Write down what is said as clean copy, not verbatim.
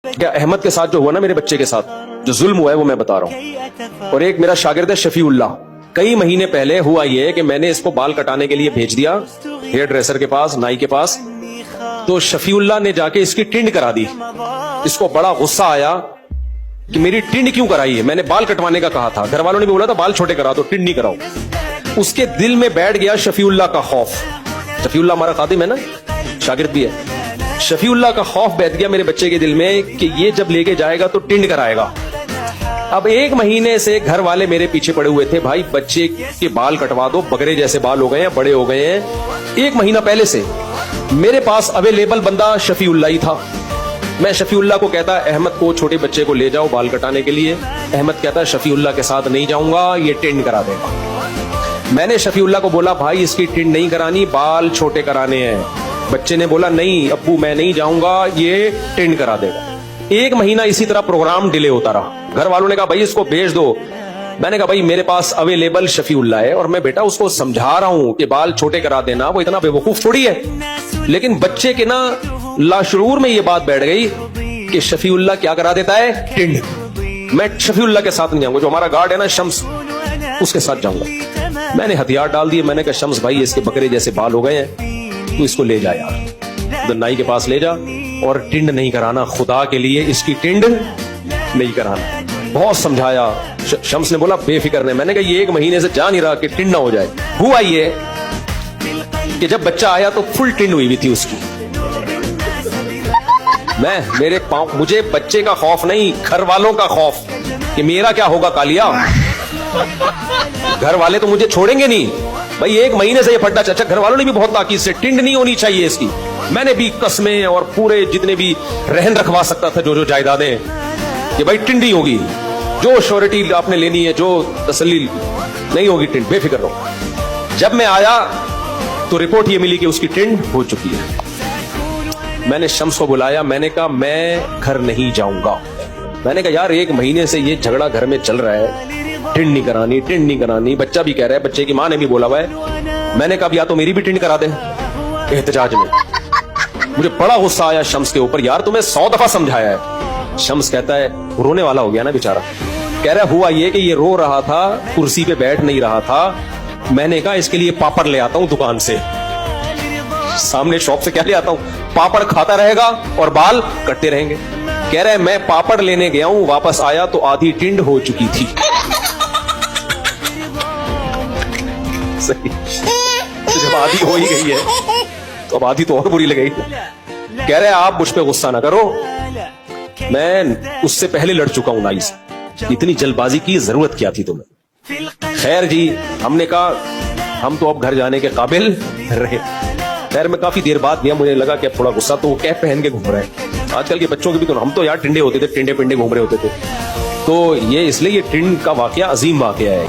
احمد کے ساتھ جو ہوا نا میرے بچے کے ساتھ جو ظلم ہوا ہے وہ میں بتا رہا ہوں. اور ایک میرا شاگرد ہے شفیع اللہ. کئی مہینے پہلے ہوا یہ کہ میں نے اس کو بال کٹانے کے لیے بھیج دیا ہیئر ڈریسر کے پاس, نائی کے پاس. تو شفیع اللہ نے جا کے اس کی ٹنڈ کرا دی. اس کو بڑا غصہ آیا کہ میری ٹنڈ کیوں کرائی ہے, میں نے بال کٹوانے کا کہا تھا, گھر والوں نے بھی بولا تھا بال چھوٹے کرا دو, ٹنڈ نہیں کراؤ. اس کے دل میں بیٹھ گیا شفیع اللہ کا خوف. شفیع اللہ ہمارا خادم ہے نا, شاگرد بھی ہے. شفیع اللہ کا خوف بیٹھ گیا میرے بچے کے دل میں کہ یہ جب لے کے جائے گا تو ٹنڈ کرائے گا. اب ایک مہینے سے گھر والے میرے پیچھے پڑے ہوئے تھے, بھائی بچے کے بال کٹوا دو, بگرے جیسے بال ہو گئے ہیں, بڑے ہو گئے ہیں. ایک مہینہ پہلے سے میرے پاس اویلیبل بندہ شفیع اللہ ہی تھا. میں شفیع اللہ کو کہتا احمد کو, چھوٹے بچے کو لے جاؤ بال کٹانے کے لیے. احمد کہتا شفیع اللہ کے ساتھ نہیں جاؤں گا, یہ ٹنڈ کرا دے گا. میں نے شفیع اللہ کو بولا بھائی اس کی ٹنڈ نہیں کرانی, بال چھوٹے کرانے ہیں. بچے نے بولا نہیں ابو میں نہیں جاؤں گا, یہ ٹنڈ کرا دے گا. ایک مہینہ اسی طرح پروگرام ڈیلے ہوتا رہا. گھر والوں نے کہا بھائی اس کو بھیج دو. میں نے کہا بھائی میرے پاس اویلیبل شفیع اللہ ہے اور میں بیٹا اس کو سمجھا رہا ہوں کہ بال چھوٹے کرا دینا, وہ اتنا بے وقوف تھوڑی ہے. لیکن بچے کے نا لاشعور میں یہ بات بیٹھ گئی کہ شفیع اللہ کیا کرا دیتا ہے, ٹنڈ. میں شفیع اللہ کے ساتھ نہیں جاؤں گا, جو ہمارا گارڈ ہے نا شمس, اس کے ساتھ جاؤں گا. میں نے ہتھیار ڈال دیے. میں نے کہا شمس بھائی اس کے بکرے جیسے بال ہو گئے ہیں, تو اس کو لے جا یار, تو نائی کے پاس لے جا, اور ٹنڈ نہیں کرانا, خدا کے لیے اس کی ٹنڈ نہیں کرانا. بہت سمجھایا. شمس نے بولا بے فکر نہیں. میں نے کہا یہ ایک مہینے سے جا نہیں رہا کہ ٹنڈ نہ ہو جائے. ہوا یہ کہ جب بچہ آیا تو فل ٹنڈ ہوئی تھی اس کی. میں میرے پاؤں, مجھے بچے کا خوف نہیں, گھر والوں کا خوف کہ میرا کیا ہوگا کالیا. گھر والے تو مجھے چھوڑیں گے نہیں. بھائی ایک مہینے سے یہ پھٹا چچا, گھر والوں نے بھی بہت تاکید سے ٹنڈ نہیں ہونی چاہیے اس کی. میں نے بھی قسمیں اور پورے جتنے بھی رہن رکھوا سکتا تھا جو جائیدادیں, کہ بھائی ٹنڈ ہی ہوگی, جو شورٹی آپ نے لینی ہے, جو تسلی نہیں ہوگی ٹنڈ, بے فکر رہو. جب میں آیا تو رپورٹ یہ ملی کہ اس کی ٹنڈ ہو چکی ہے. میں نے شمس کو بلایا. میں نے کہا میں گھر نہیں جاؤں گا. میں نے کہا یار ایک مہینے سے یہ جھگڑا گھر میں چل رہا ہے, ٹنڈ نہیں کرانی, ٹنڈ نہیں کرانی. بچہ بھی کہہ رہا ہے, بچے کی ماں نے بھی بولا ہوا ہے. میں نے کہا یا تو میری بھی ٹنڈ کرا دے. احتجاج میں مجھے بڑا غصہ آیا شمس کے اوپر, یار تمہیں 100 دفعہ سمجھایا ہے. شمس کہتا ہے, رونے والا ہو گیا نا بیچارہ, کہہ رہا ہوا یہ کہ یہ رو رہا تھا, کرسی پہ بیٹھ نہیں رہا تھا. میں نے کہا اس کے لیے پاپڑ لے آتا ہوں دکان سے, سامنے شاپ سے کیا لے آتا ہوں, پاپڑ کھاتا رہے گا اور بال کٹتے رہیں گے. کہہ رہے میں پاپڑ لینے گیا ہوں, واپس آیا تو آدھی ٹنڈ ہو چکی تھی. جب آدھی ہو ہی گئی ہے تو اب آدھی تو اور بری لگئی. کہہ رہے آپ مجھ پہ غصہ نہ کرو, میں اس سے پہلے لڑ چکا ہوں نائی سے, اتنی جلد بازی کی ضرورت کیا تھی تمہیں. خیر جی, ہم نے کہا ہم تو اب گھر جانے کے قابل رہے. خیر میں کافی دیر بعد گیا, مجھے لگا کہ اب تھوڑا غصہ, تو وہ کیپ پہن کے گھوم رہے ہیں. آج کل کے بچوں کے بھی تو, ہم تو یار ٹنڈے ہوتے تھے, ٹنڈے پنڈے گھوم رہے ہوتے تھے. تو یہ اس لیے یہ ٹنڈ کا واقعہ عظیم واقعہ ہے.